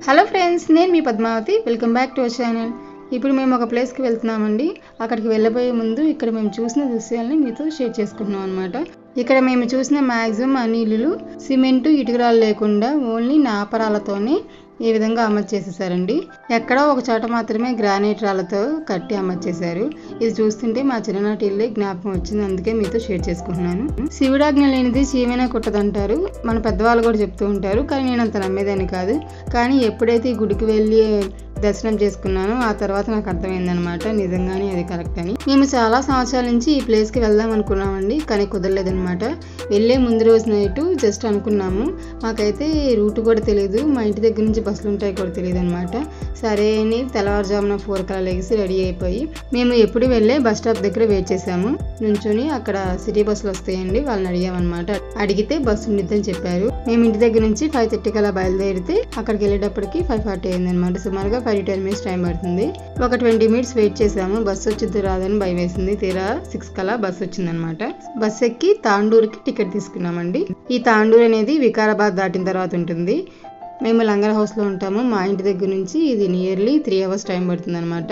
Hello friends, నేను మీ Padmavathi. Welcome back to our channel. ఇప్పుడు మేము ఒక ప్లేస్కి వెళ్తున్నామండి. అక్కడికి వెళ్ళబోయే ముందు ఇక్కడ మేము చూసిన దృశ్యాలని మీతో షేర్ చేసుకుంటున్నాం అనమాట. ఇక్కడ మేము చూసిన మ్యాక్సిమం అన్ని ఇల్లులు సిమెంటు ఇటుకరాలు లేకుండా ఓన్లీ నాపరాలతోనే ఈ విధంగా అమర్చేసేసారండి. ఎక్కడో ఒక చోట మాత్రమే గ్రానైట్ రాళ్లతో కట్టి అమర్చేశారు. ఇది చూస్తుంటే మా చిన్ననాటి ఇల్లే జ్ఞాపకం వచ్చింది, అందుకే మీతో షేర్ చేసుకుంటున్నాను. శివుడాజ్ఞ లేనిది చీమైనా కుట్టదంటారు, మన పెద్దవాళ్ళు కూడా చెప్తూ ఉంటారు. కానీ నేను అంత నమ్మేదాన్ని కాదు. కానీ ఎప్పుడైతే ఈ గుడికి వెళ్ళి దర్శనం చేసుకున్నానో ఆ తర్వాత నాకు అర్థమైందనమాట, నిజంగానే అది కరెక్ట్ అని. మేము చాలా సంవత్సరాల నుంచి ఈ ప్లేస్కి వెళ్దాం అనుకున్నామండి, కానీ కుదరలేదనమాట. వెళ్ళే ముందు రోజు నైట్ జస్ట్ అనుకున్నాము. మాకైతే రూట్ కూడా తెలియదు, మా ఇంటి దగ్గర నుంచి బస్సులు ఉంటాయి కూడా తెలియదు అనమాట. సరే అని తెల్లవారుజామున 4 కల్లా లెగిసి రెడీ అయిపోయి మేము ఎప్పుడు వెళ్ళే బస్ స్టాప్ దగ్గర వెయిట్ చేసాము. నుంచుని అక్కడ సిటీ బస్సులు వస్తాయండి, వాళ్ళని అడిగామన్నమాట. అడిగితే బస్సు ఉండిద్దని చెప్పారు. మేము ఇంటి దగ్గర నుంచి 5:30 కల్లా బయలుదేరితే అక్కడికి వెళ్ళేటప్పటికి 5:40 అయిందనమాట. సుమారుగా 5-10 మినిట్స్ టైం పడుతుంది. ఒక 20 మినిట్స్ వెయిట్ చేసాము. బస్సు వచ్చింది రాదని భయం వేసింది. తీరా 6 కల్లా బస్సు వచ్చిందనమాట. బస్సు ఎక్కి తాండూరుకి టికెట్ తీసుకున్నామండి. ఈ తాండూరు అనేది వికారాబాద్ దాటిన తర్వాత ఉంటుంది. మేము లంగర్ హౌస్లో ఉంటాము. మా ఇంటి దగ్గర నుంచి ఇది నియర్లీ 3 అవర్స్ టైం పడుతుంది అనమాట.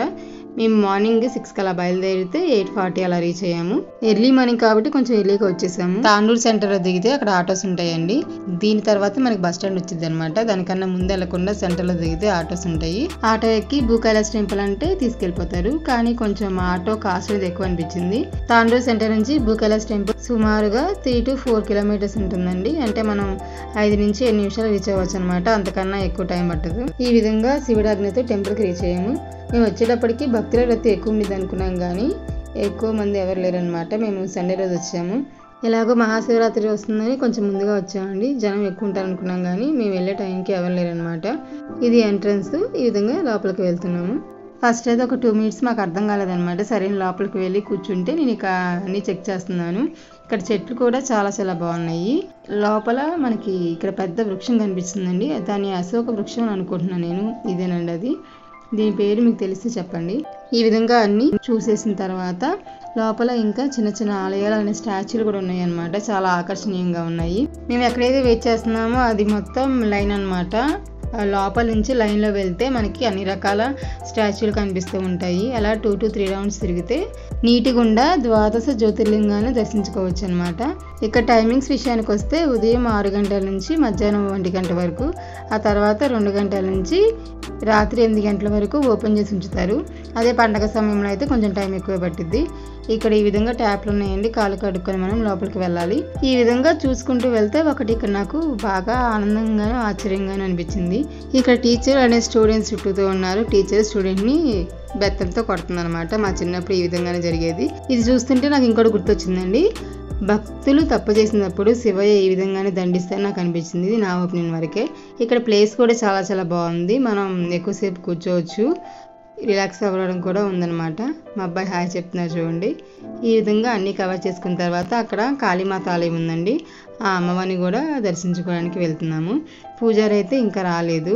మేము మార్నింగ్ 6 కల్లా బయలుదేరితే 8:40 అలా రీచ్ అయ్యాము. ఎర్లీ మార్నింగ్ కాబట్టి కొంచెం ఎర్లీగా వచ్చేసాము. తాండూరు సెంటర్లో దిగితే అక్కడ ఆటోస్ ఉంటాయండి. దీని తర్వాత మనకి బస్ స్టాండ్ వచ్చింది అనమాట. దానికన్నా ముందు వెళ్లకుండా సెంటర్లో దిగితే ఆటోస్ ఉంటాయి. ఆటో ఎక్కి భూకైలాస్ టెంపుల్ అంటే తీసుకెళ్లిపోతారు. కానీ కొంచెం ఆటో కాస్ట్ అనేది ఎక్కువ అనిపించింది. తాండూరు సెంటర్ నుంచి భూకైలాస్ టెంపుల్ సుమారుగా 3 to 4 కిలోమీటర్స్ ఉంటుందండి. అంటే మనం 5 నుంచి 8 నిమిషాలు రీచ్ అవ్వచ్చు అనమాట. అంతకన్నా ఎక్కువ టైం పట్టదు. ఈ విధంగా శివుడాజ్ఞతో టెంపుల్కి రీచ్ అయ్యాము. మేము వచ్చేటప్పటికి భక్తుల రద్దీ ఎక్కువ ఉండేది అనుకున్నాం, కానీ ఎక్కువ మంది ఎవరు లేరనమాట. మేము సండే రోజు వచ్చాము. ఎలాగో మహాశివరాత్రి వస్తుందని కొంచెం ముందుగా వచ్చామండి. జనం ఎక్కువ ఉంటారు అనుకున్నాం, కానీ మేము వెళ్ళే టైంకి ఎవరు లేరనమాట. ఇది ఎంట్రన్స్. ఈ విధంగా లోపలికి వెళ్తున్నాము. ఫస్ట్ అయితే ఒక 2 మినిట్స్ మాకు అర్థం కాలేదనమాట. సరే లోపలికి వెళ్ళి కూర్చుంటే నేను ఇక అన్నీ చెక్ చేస్తున్నాను. ఇక్కడ చెట్లు కూడా చాలా చాలా బాగున్నాయి. లోపల మనకి ఇక్కడ పెద్ద వృక్షం కనిపిస్తుందండి. దాన్ని అశోక వృక్షం అని అనుకుంటున్నాను నేను. ఇదేనండి అది. దీని పేరు మీకు తెలిస్తే చెప్పండి. ఈ విధంగా అన్ని చూసేసిన తర్వాత లోపల ఇంకా చిన్న చిన్న ఆలయాలు అనే స్టాచ్యూలు కూడా ఉన్నాయి అనమాట. చాలా ఆకర్షణీయంగా ఉన్నాయి. మేము ఎక్కడైతే వెయిట్ చేస్తున్నామో అది మొత్తం లైన్ అనమాట. లోపల నుంచి లైన్లో వెళ్తే మనకి అన్ని రకాల స్టాచ్యూలు కనిపిస్తూ ఉంటాయి. అలా 2 to 3 రౌండ్స్ తిరిగితే నీటిగుండా ద్వాదశ జ్యోతిర్లింగాన్ని దర్శించుకోవచ్చు అనమాట. ఇక్కడ టైమింగ్స్ విషయానికి వస్తే ఉదయం 6 గంటల నుంచి మధ్యాహ్నం 1 గంట వరకు, ఆ తర్వాత 2 గంటల నుంచి రాత్రి 8 గంటల వరకు ఓపెన్ చేసి ఉంచుతారు. అదే పండగ సమయంలో అయితే కొంచెం టైం ఎక్కువ పట్టిద్ది. ఇక్కడ ఈ విధంగా ట్యాప్లు ఉన్నాయండి. కాలు కడుక్కొని మనం లోపలికి వెళ్ళాలి. ఈ విధంగా చూసుకుంటూ వెళ్తే ఒకటి ఇక్కడ నాకు బాగా ఆనందంగాను ఆశ్చర్యంగాను అనిపించింది. ఇక్కడ టీచర్ అనే స్టూడెంట్స్ చుట్టూతో ఉన్నారు. టీచర్ స్టూడెంట్ని బెత్తంతో కొడుతుంది అనమాట. మా చిన్నప్పుడు ఈ విధంగానే జరిగేది. ఇది చూస్తుంటే నాకు ఇంకోటి గుర్తొచ్చిందండి. భక్తులు తప్పు చేసినప్పుడు శివయ్య ఈ విధంగానే దండిస్తారని నాకు అనిపించింది. ఇది నా ఒపీనియన్ వరకే. ఇక్కడ ప్లేస్ కూడా చాలా చాలా బాగుంది. మనం ఎక్కువసేపు కూర్చోవచ్చు, రిలాక్స్ అవ్వడం కూడా ఉందన్నమాట. మా అబ్బాయి హాయ్ చెప్తున్నారు చూడండి. ఈ విధంగా అన్నీ కవర్ చేసుకున్న తర్వాత అక్కడ కాళీమాత ఆలయం ఉందండి. ఆ అమ్మవారిని కూడా దర్శించుకోవడానికి వెళ్తున్నాము. పూజారి అయితే ఇంకా రాలేదు.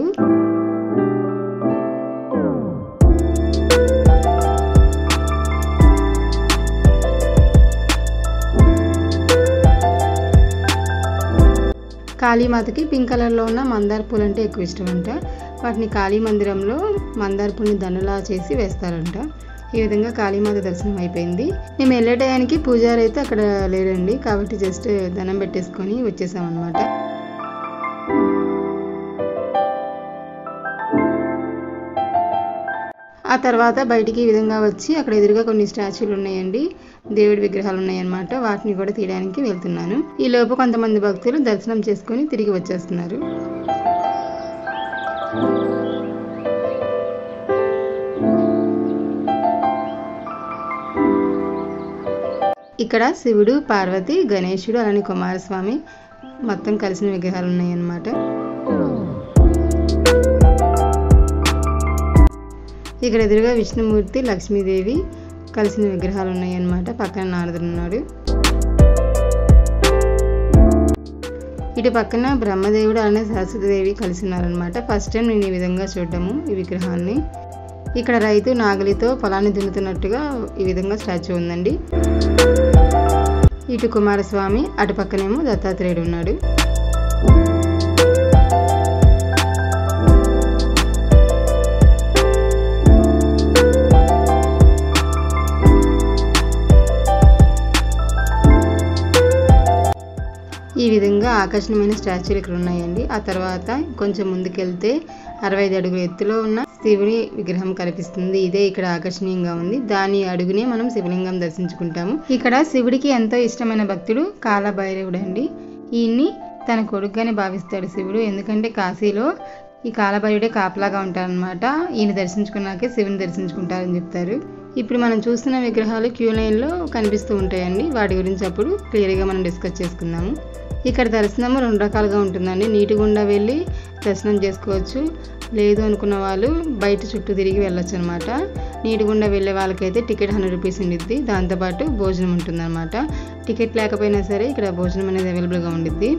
కాళీమాతకి పింక్ కలర్లో ఉన్న మందార పూలు అంటే ఎక్కువ ఇష్టం అంట. వాటిని కాళీ మందిరంలో మందార పూలని దండలా చేసి వేస్తారంట. ఈ విధంగా కాళీమాత దర్శనం అయిపోయింది. మేము వెళ్ళే టయానికి పూజారి అయితే అక్కడ లేరండి, కాబట్టి జస్ట్ దండం పెట్టేసుకొని వచ్చేసాం అనమాట. ఆ తర్వాత బయటికి ఈ విధంగా వచ్చి అక్కడ ఎదురుగా కొన్ని స్టాచ్యూలు ఉన్నాయండి, దేవుడి విగ్రహాలు ఉన్నాయన్నమాట. వాటిని కూడా తీయడానికి వెళ్తున్నాను. ఈ లోపు కొంతమంది భక్తులు దర్శనం చేసుకొని తిరిగి వచ్చేస్తున్నారు. ఇక్కడ శివుడు, పార్వతి, గణేశుడు అలానే కుమారస్వామి మొత్తం కలిసిన విగ్రహాలు ఉన్నాయన్నమాట. ఇక్కడ ఎదురుగా విష్ణుమూర్తి, లక్ష్మీదేవి కలిసిన విగ్రహాలు ఉన్నాయన్నమాట. పక్కన నారదుడు ఉన్నాడు. ఇటు పక్కన బ్రహ్మదేవుడు అలానే సరస్వతీదేవి కలిసి ఉన్నారనమాట. ఫస్ట్ టైం నేను ఈ విధంగా చూడటము ఈ విగ్రహాన్ని. ఇక్కడ రైతు నాగలితో పొలాన్ని దున్నుతున్నట్టుగా ఈ విధంగా స్టాచ్యూ ఉందండి. ఇటు కుమారస్వామి, అటు పక్కనేమో దత్తాత్రేయుడు ఉన్నాడు. ఆకర్షణీయమైన స్టాచ్యూలు ఇక్కడ ఉన్నాయండి. ఆ తర్వాత కొంచెం ముందుకెళ్తే 65 అడుగుల ఎత్తులో ఉన్న శివుని విగ్రహం కనిపిస్తుంది. ఇదే ఇక్కడ ఆకర్షణీయంగా ఉంది. దాని అడుగునే మనం శివలింగం దర్శించుకుంటాము. ఇక్కడ శివుడికి ఎంతో ఇష్టమైన భక్తుడు కాలభైరవుడు అండి. ఈయన్ని తన కొడుకుగానే భావిస్తాడు శివుడు. ఎందుకంటే కాశీలో ఈ కాలభైరవుడే కాపలాగా ఉంటారనమాట. ఈయన దర్శించుకున్నాకే శివుని దర్శించుకుంటారని చెప్తారు. ఇప్పుడు మనం చూస్తున్న విగ్రహాలు క్యూ లైన్లో కనిపిస్తూ ఉంటాయండి. వాటి గురించి అప్పుడు క్లియర్గా మనం డిస్కస్ చేసుకుందాము. ఇక్కడ దర్శనము 2 రకాలుగా ఉంటుందండి. నీటి గుండా వెళ్ళి దర్శనం చేసుకోవచ్చు, లేదు అనుకున్న వాళ్ళు బయట చుట్టూ తిరిగి వెళ్ళొచ్చు అనమాట. నీటి గుండా వెళ్ళే వాళ్ళకైతే టికెట్ 100 రూపీస్ ఉండిద్ది. దాంతోపాటు భోజనం ఉంటుందన్నమాట. టికెట్ లేకపోయినా సరే ఇక్కడ భోజనం అనేది అవైలబుల్గా ఉండిద్ది.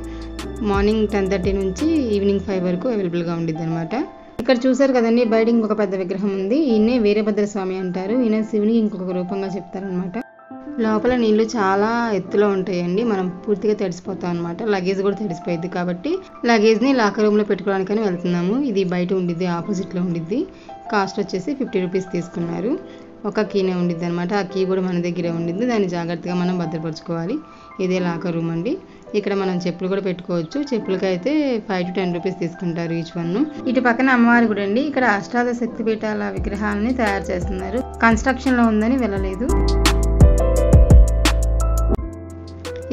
మార్నింగ్ 10:30 నుంచి ఈవినింగ్ 5 వరకు అవైలబుల్గా ఉండిద్ది అనమాట. ఇక్కడ చూసారు కదండి, బయట ఇంకొక పెద్ద విగ్రహం ఉంది. ఈయనే వీరభద్ర స్వామి అంటారు. ఈయన శివునికి ఇంకొక రూపంగా చెప్తారనమాట. లోపల నీళ్లు చాలా ఎత్తులో ఉంటాయండి. మనం పూర్తిగా తడిసిపోతాం అనమాట. లగేజ్ కూడా తడిసిపోయింది కాబట్టి లగేజ్ని లాకర్ రూమ్లో పెట్టుకోవడానికని వెళ్తున్నాము. ఇది బయట ఉండిద్ది, ఆపోజిట్లో ఉండిద్ది. కాస్ట్ వచ్చేసి 50 రూపీస్ తీసుకున్నారు. ఒక కీనే ఉండిద్ది అనమాట. ఆ కీ కూడా మన దగ్గరే ఉండిద్ది. దాన్ని జాగ్రత్తగా మనం భద్రపరచుకోవాలి. ఇదే లాకర్ రూమ్ అండి. ఇక్కడ మనం చెప్పులు కూడా పెట్టుకోవచ్చు. చెప్పులకి అయితే 5 to 10 రూపీస్ తీసుకుంటారు ఈచ్ వన్. ఇటు పక్కన అమ్మవారి గుడి అండి. ఇక్కడ అష్టాదశ శక్తిపీఠాల విగ్రహాలని తయారు చేస్తున్నారు. కన్స్ట్రక్షన్లో ఉందని వెళ్ళలేదు.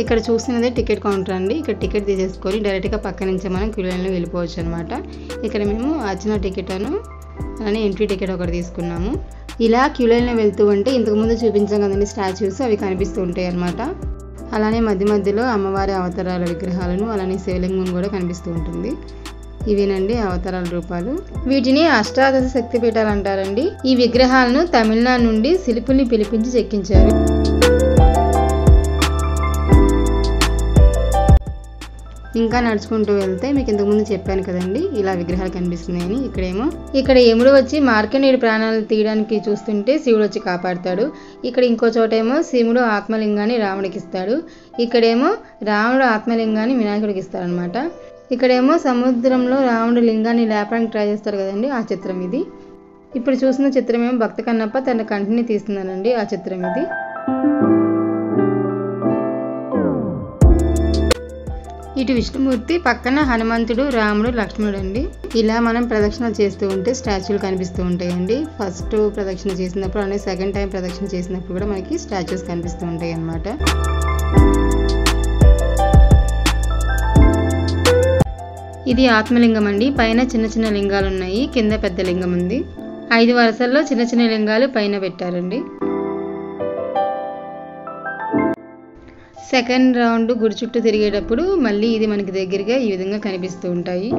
ఇక్కడ చూస్తున్నదే టికెట్ కౌంటర్ అండి. ఇక్కడ టికెట్ తీసేసుకొని డైరెక్ట్గా పక్క నుంచే మనం క్యూ లైన్లో వెళ్ళిపోవచ్చు అనమాట. ఇక్కడ మేము అర్చన టికెట్ అలానే ఎంట్రీ టికెట్ ఒకటి తీసుకున్నాము. ఇలా క్యూ లైన్లో వెళ్తూ ఉంటే ఇంతకుముందు చూపించాం కదండి స్టాచ్యూస్, అవి కనిపిస్తూ ఉంటాయి అనమాట. అలానే మధ్య మధ్యలో అమ్మవారి అవతారాల విగ్రహాలను అలానే శివలింగం కూడా కనిపిస్తూ ఉంటుంది. ఇవేనండి అవతారాల రూపాలు. వీటిని అష్టాదశ శక్తిపీఠాలు అంటారండి. ఈ విగ్రహాలను తమిళనాడు నుండి శిల్పుల్ని పిలిపించి చెక్కించారు. ఇంకా నడుచుకుంటూ వెళ్తే మీకు ఇంతకుముందు చెప్పాను కదండి ఇలా విగ్రహాలు కనిపిస్తున్నాయని. ఇక్కడ యముడు వచ్చి మార్కండేయుడి ప్రాణాలు తీయడానికి చూస్తుంటే శివుడు వచ్చి కాపాడుతాడు. ఇక్కడ ఇంకో చోటేమో శివుడు ఆత్మలింగాన్ని రాముడికి ఇస్తాడు. ఇక్కడేమో రాముడు ఆత్మలింగాన్ని వినాయకుడికి ఇస్తాడు అనమాట. ఇక్కడేమో సముద్రంలో రాముడు లింగాన్ని లేపడానికి ట్రై చేస్తారు కదండి, ఆ చిత్రం ఇది. ఇప్పుడు చూసిన చిత్రం ఏమో భక్త కన్నప్ప తన కంటిని తీస్తున్నానండి, ఆ చిత్రం ఇది. ఇటు విష్ణుమూర్తి, పక్కన హనుమంతుడు, రాముడు, లక్ష్మణుడు అండి. ఇలా మనం ప్రదక్షిణ చేస్తూ ఉంటే స్టాచ్యూలు కనిపిస్తూ ఉంటాయండి. ఫస్ట్ ప్రదక్షిణ చేసినప్పుడు అలానే సెకండ్ టైం ప్రదక్షిణ చేసినప్పుడు కూడా మనకి స్టాచ్యూస్ కనిపిస్తూ ఉంటాయి అన్నమాట. ఇది ఆత్మలింగం అండి. పైన చిన్న చిన్న లింగాలు ఉన్నాయి, కింద పెద్ద లింగం ఉంది. 5 వరుసల్లో చిన్న చిన్న లింగాలు పైన పెట్టారండి. సెకండ్ రౌండ్ గుడి చుట్టూ తిరిగేటప్పుడు మళ్ళీ ఇది మనకి దగ్గరగా ఈ విధంగా కనిపిస్తూ ఉంటాయి.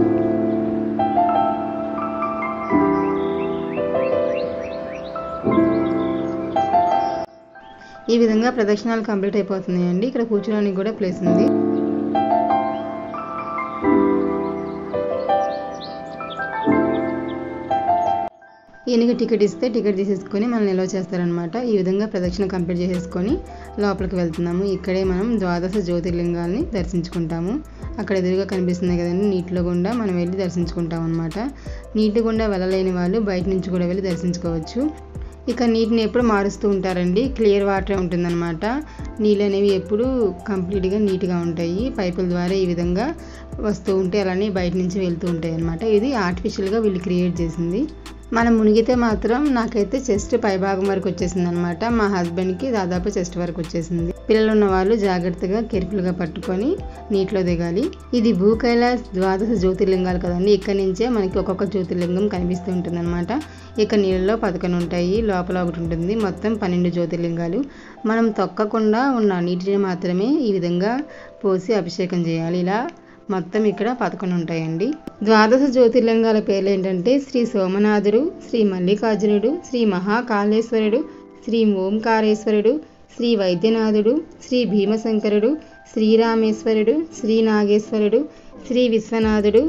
ఈ విధంగా ప్రదక్షిణాలు కంప్లీట్ అయిపోతున్నాయండి. ఇక్కడ కూర్చోడానికి కూడా ప్లేస్ ఉంది. ఈయనకి టికెట్ ఇస్తే టికెట్ తీసేసుకొని మనం నిల్వ చేస్తారనమాట. ఈ విధంగా ప్రదక్షిణ కంప్లీట్ చేసేసుకొని లోపలికి వెళ్తున్నాము. ఇక్కడే మనం ద్వాదశ జ్యోతిర్లింగాల్ని దర్శించుకుంటాము. అక్కడ ఎదురుగా కనిపిస్తున్నాయి కదండి, నీటిలో గుండా మనం వెళ్ళి దర్శించుకుంటాం అనమాట. నీటి గుండా వెళ్ళలేని వాళ్ళు బయట నుంచి కూడా వెళ్ళి దర్శించుకోవచ్చు. ఇక నీటిని ఎప్పుడు మారుస్తూ ఉంటారండి. క్లియర్ వాటర్ ఉంటుందన్నమాట. నీళ్ళు అనేవి ఎప్పుడు కంప్లీట్గా నీట్గా ఉంటాయి. పైపుల ద్వారా ఈ విధంగా వస్తూ ఉంటే అలానే బయట నుంచి వెళ్తూ ఉంటాయి అన్నమాట. ఇది ఆర్టిఫిషియల్గా వీళ్ళు క్రియేట్ చేసింది. మనం మునిగితే మాత్రం నాకైతే చెస్ట్ పైభాగం వరకు వచ్చేసింది అనమాట. మా హస్బెండ్కి దాదాపు చెస్ట్ వరకు వచ్చేసింది. పిల్లలు ఉన్న వాళ్ళు జాగ్రత్తగా కేర్ఫుల్గా పట్టుకొని నీటిలో దిగాలి. ఇది భూకైలాస్ ద్వాదశ జ్యోతిర్లింగాలు కదండి. ఇక్కడ నుంచే మనకి ఒక్కొక్క జ్యోతిర్లింగం కనిపిస్తూ ఉంటుంది అనమాట. ఇక నీళ్ళలో 11 ఉంటాయి, లోపల ఒకటి ఉంటుంది. మొత్తం 12 జ్యోతిర్లింగాలు. మనం తొక్కకుండా ఉన్న నీటిని మాత్రమే ఈ విధంగా పోసి అభిషేకం చేయాలి. ఇలా మొత్తం ఇక్కడ 11 ఉంటాయండి. ద్వాదశ జ్యోతిర్లింగాల పేర్లు ఏంటంటే శ్రీ సోమనాథుడు, శ్రీ మల్లికార్జునుడు, శ్రీ మహాకాళేశ్వరుడు, శ్రీ ఓంకారేశ్వరుడు, శ్రీ వైద్యనాథుడు, శ్రీ భీమశంకరుడు, శ్రీరామేశ్వరుడు, శ్రీ నాగేశ్వరుడు, శ్రీ విశ్వనాథుడు,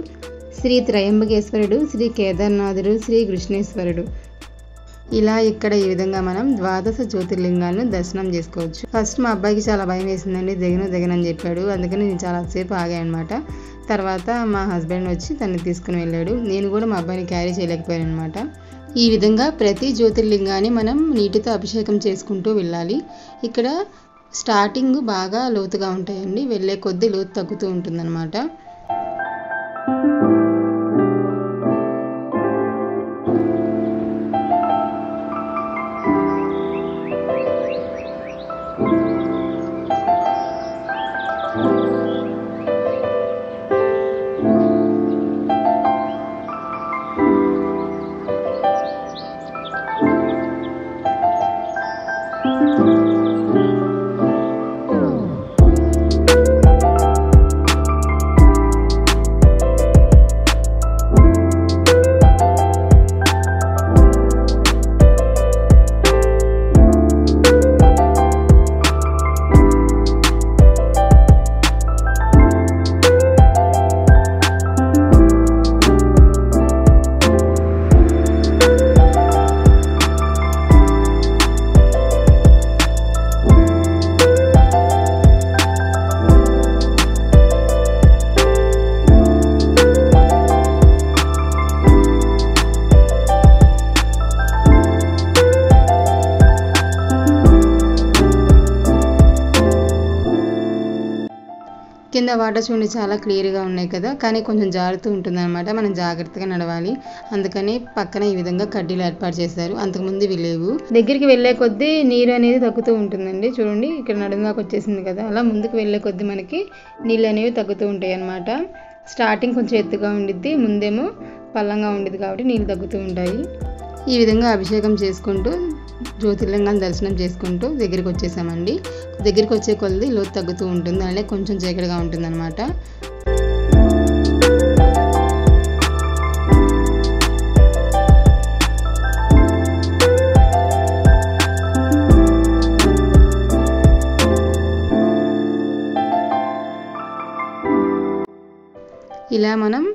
శ్రీ త్రయంబకేశ్వరుడు, శ్రీ కేదార్నాథుడు, శ్రీ కృష్ణేశ్వరుడు. ఇలా ఇక్కడ ఈ విధంగా మనం ద్వాదశ జ్యోతిర్లింగాలను దర్శనం చేసుకోవచ్చు. ఫస్ట్ మా అబ్బాయికి చాలా భయం వేసిందండి, దిగనని చెప్పాడు. అందుకని నేను చాలాసేపు ఆగాను అనమాట. తర్వాత మా హస్బెండ్ వచ్చి తనని తీసుకుని వెళ్ళాడు. నేను కూడా మా అబ్బాయిని క్యారీ చేయలేకపోయాను అనమాట. ఈ విధంగా ప్రతి జ్యోతిర్లింగాన్ని మనం నీటితో అభిషేకం చేసుకుంటూ వెళ్ళాలి. ఇక్కడ స్టార్టింగ్ బాగా లోతుగా ఉంటాయండి, వెళ్ళే కొద్దీ లోతు తగ్గుతూ ఉంటుందన్నమాట. కింద వాటర్ చూడండి చాలా క్లియర్గా ఉన్నాయి కదా, కానీ కొంచెం జారుతూ ఉంటుందన్నమాట. మనం జాగ్రత్తగా నడవాలి. అందుకని పక్కన ఈ విధంగా కడ్డీలు ఏర్పాటు చేశారు, అంతకుముందు ఇవి లేవు. దగ్గరికి వెళ్ళే కొద్దీ నీరు అనేది తగ్గుతూ ఉంటుందండి. చూడండి ఇక్కడ నడుముదాకా వచ్చేసింది కదా, అలా ముందుకు వెళ్ళే కొద్దీ మనకి నీళ్ళు అనేవి తగ్గుతూ ఉంటాయి అన్నమాట. స్టార్టింగ్ కొంచెం ఎత్తుగా ఉండిద్ది, ముందేమో పల్లంగా ఉండిద్ది కాబట్టి నీళ్ళు తగ్గుతూ ఉంటాయి. ఈ విధంగా అభిషేకం చేసుకుంటూ జ్యోతిర్లింగాన్ని దర్శనం చేసుకుంటూ దగ్గరికి వచ్చేసామండి. దగ్గరికి వచ్చే కొలది లోతు తగ్గుతూ ఉంటుంది, అలాగే కొంచెం చీకటిగా ఉంటుంది అనమాట. ఇలా మనం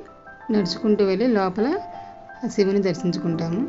నడుచుకుంటూ వెళ్ళి లోపల శివుని దర్శించుకుంటాము.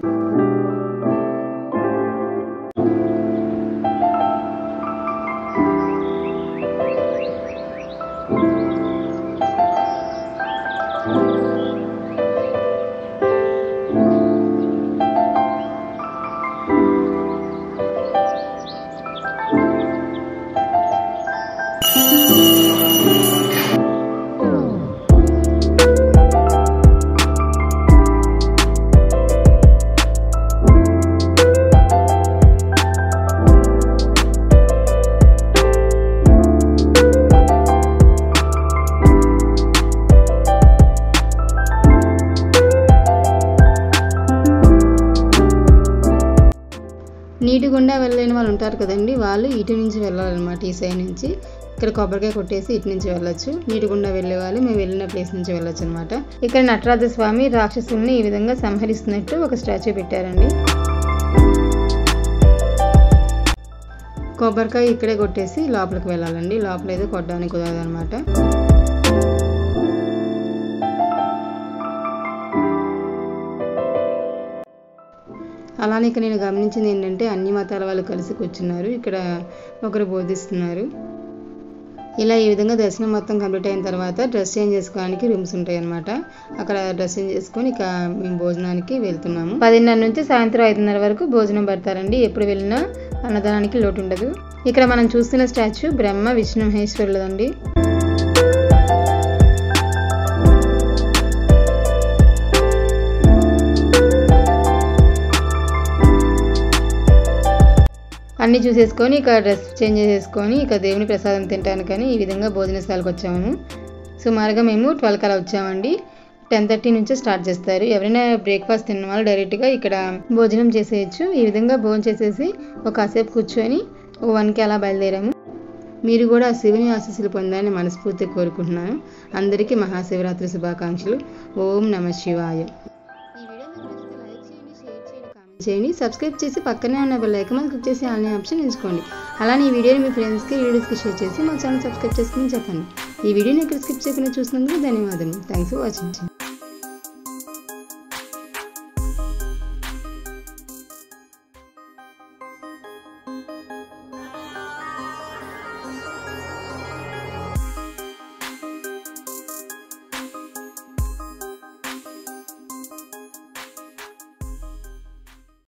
నీటి గుండా వెళ్ళలేని వాళ్ళు ఉంటారు కదండి, వాళ్ళు ఇటు నుంచి వెళ్ళాలన్నమాట. ఈ సైడ్ నుంచి ఇక్కడ కొబ్బరికాయ కొట్టేసి ఇటు నుంచి వెళ్ళొచ్చు. నీటి గుండా వెళ్ళే వాళ్ళు మేము వెళ్ళిన ప్లేస్ నుంచి వెళ్ళొచ్చు అనమాట. ఇక్కడ నటరాజ స్వామి రాక్షసుల్ని ఈ విధంగా సంహరిస్తున్నట్టు ఒక స్టాచ్యూ పెట్టారండి. కొబ్బరికాయ ఇక్కడే కొట్టేసి లోపలికి వెళ్ళాలండి, లోపల ఏదో కొట్టడానికి కుదరదు అనమాట. అలానే ఇక్కడ నేను గమనించింది ఏంటంటే అన్ని మతాల వాళ్ళు కలిసి కూర్చున్నారు, ఇక్కడ ఒకరు బోధిస్తున్నారు. ఇలా ఈ విధంగా దర్శనం మొత్తం కంప్లీట్ అయిన తర్వాత డ్రెస్ చేంజ్ చేసుకోవడానికి రూమ్స్ ఉంటాయి అన్నమాట. అక్కడ డ్రెస్ చేంజ్ చేసుకొని ఇక మేము భోజనానికి వెళ్తున్నాము. 10:30 నుంచి సాయంత్రం 5:30 వరకు భోజనం పెడతారండి. ఎప్పుడు వెళ్ళినా అన్నదానానికి లోటు ఉండదు. ఇక్కడ మనం చూస్తున్న స్టాచ్యూ బ్రహ్మ విష్ణు మహేశ్వరులదండి. అన్నీ చూసేసుకొని ఇక డ్రెస్ చేంజ్ చేసేసుకొని ఇక దేవుని ప్రసాదం తింటాను కానీ ఈ విధంగా భోజనశాలకు వచ్చాము. సుమారుగా మేము 12 కలా వచ్చామండి. 10:30 నుంచే స్టార్ట్ చేస్తారు. ఎవరైనా బ్రేక్ఫాస్ట్ తిన్న వాళ్ళు డైరెక్ట్గా ఇక్కడ భోజనం చేసేయచ్చు. ఈ విధంగా భోజనం చేసేసి ఒక కాసేపు కూర్చొని 1కి అలా బయలుదేరాము. మీరు కూడా శివుని ఆశీస్సులు పొందాలని మనస్ఫూర్తిగా కోరుకుంటున్నాను. అందరికీ మహాశివరాత్రి శుభాకాంక్షలు. ఓం నమః శివాయ. చేయండి, సబ్స్క్రైబ్ చేసి పక్కనే ఉన్న బెల్ ఐకాన్ క్లిక్ చేసి ఆన్లైన్ ఆప్షన్ ఎంచుకోండి. అలానే ఈ వీడియోని మీ ఫ్రెండ్స్కి రిలేటివ్స్కి షేర్ చేసి మా ఛానల్ సబ్స్క్రైబ్ చేసుకుని చెప్పండి. ఈ వీడియోని ఎక్కడ స్కిప్ చేయకుండా చూసినందుకు ధన్యవాదాలు. Thanks for watching.